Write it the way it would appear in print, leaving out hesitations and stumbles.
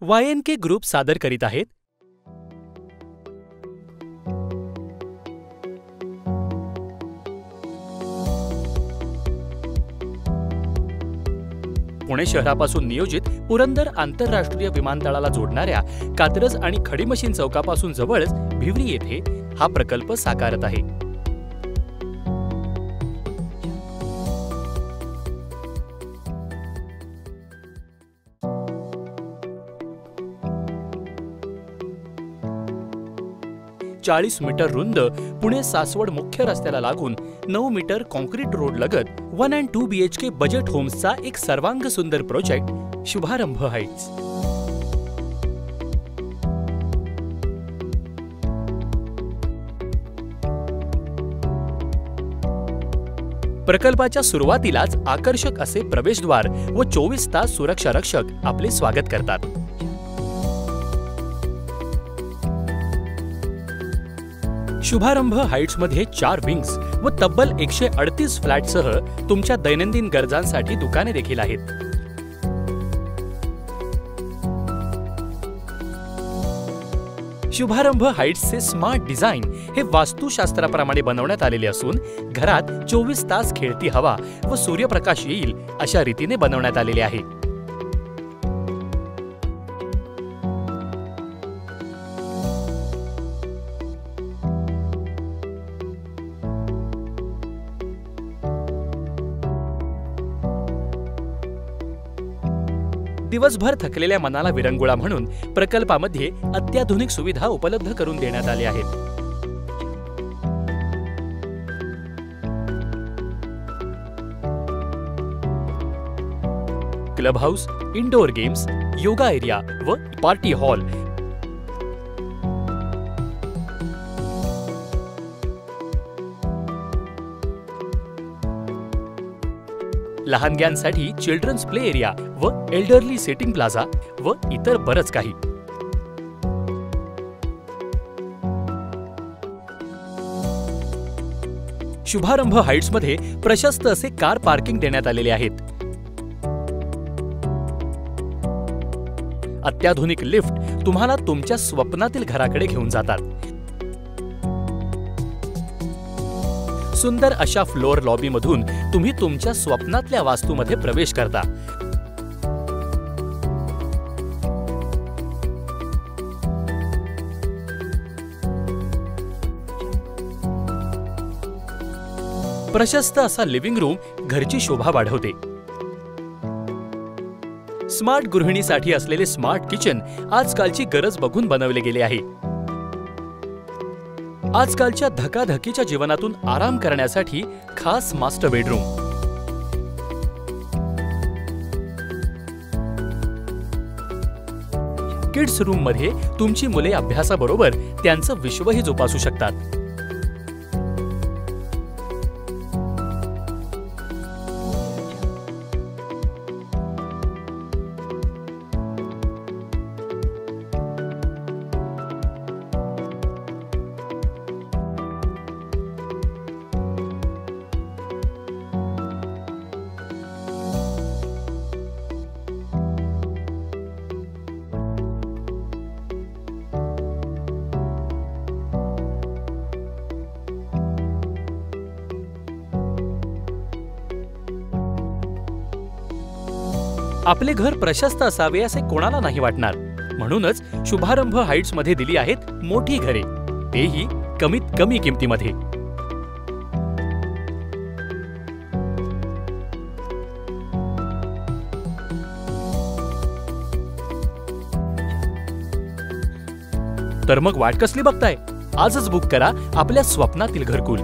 YNK group सादर करीत आहेत पुणे शहरापासून नियोजित पुरंदर आंतरराष्ट्रीय विमानतळाला जोडणाऱ्या कात्रज आणि खडीमशीन चौकापासून जवळच भिवरी येथे हा प्रकल्प साकारत आहे। 40 मीटर रुंद पुणे सासवड मुख्य रस्त्याला लागून 9 मीटर कॉन्क्रीट रोड लगत 1 and 2 BHK बजेट होम्सचा एक सर्वांग सुंदर प्रोजेक्ट शुभारंभ हाइट्स। प्रकल्पाच्या सुरुवातीलाच आकर्षक असे प्रवेशद्वार व 24 तास सुरक्षा रक्षक आपले स्वागत करतात। शुभारंभ हाइट्स मध्ये 4 विंग्स व तब्बल 138 फ्लॅटसह तुमच्या दैनंदिन गरजांसाठी दुकाने देखील आहेत। शुभारंभ हाइट्सचे स्मार्ट डिझाइन हे वास्तुशास्त्राप्रमाणे बनवण्यात आलेले असून घरात 24 तास खेळती हवा व सूर्यप्रकाश येईल अशा रीतीने बनवण्यात आलेले आहे। दिवसभर थकलेल्या मनाला विरंगुळा म्हणून प्रकल्पामध्ये अत्याधुनिक सुविधा उपलब्ध करून देण्यात आल्या आहेत। Club house, indoor games, yoga area व पार्टी हॉल लहानग्यांसाठी चिल्ड्रन्स प्ले एरिया व एल्डरली सिटिंग प्लाझा व इतर बरच काही। शुभारंभ हाइट्स मध्ये प्रशस्त असे कार पार्किंग देण्यात आलेले आहेत। अत्याधुनिक लिफ्ट तुम्हाला तुमच्या स्वप्नातील घराकडे घेऊन जातात। सुंदर अशा फ्लोअर लॉबी मधून तुम्ही तुमच्या स्वप्नातल्या वास्तूमध्ये प्रवेश करता। प्रशस्त असा लिव्हिंग रूम घरची शोभा वाढवते। स्मार्ट गृहिणीसाठी असलेले स्मार्ट किचन आजकालची गरज बघून बनवले गेले आहे। आजकालच्या धकाधकीच्या जीवनातून आराम करण्यासाठी खास मास्टर बेडरूम। किड्स रूम मध्ये तुमची मुले अभ्यासाबरोबर त्यांचं विश्वही जोपासू शकतात। आपले घर प्रशस्त असावे असे कोणाला नाही वाटणार, म्हणूनच शुभारंभ हाइट्स मध्ये दिली आहेत मोठी घरे, तेही कमीत कमी किमतीमध्ये। तर मग वाट कसली बघताय? आजच बुक करा आपल्या स्वप्नातील घरकुल।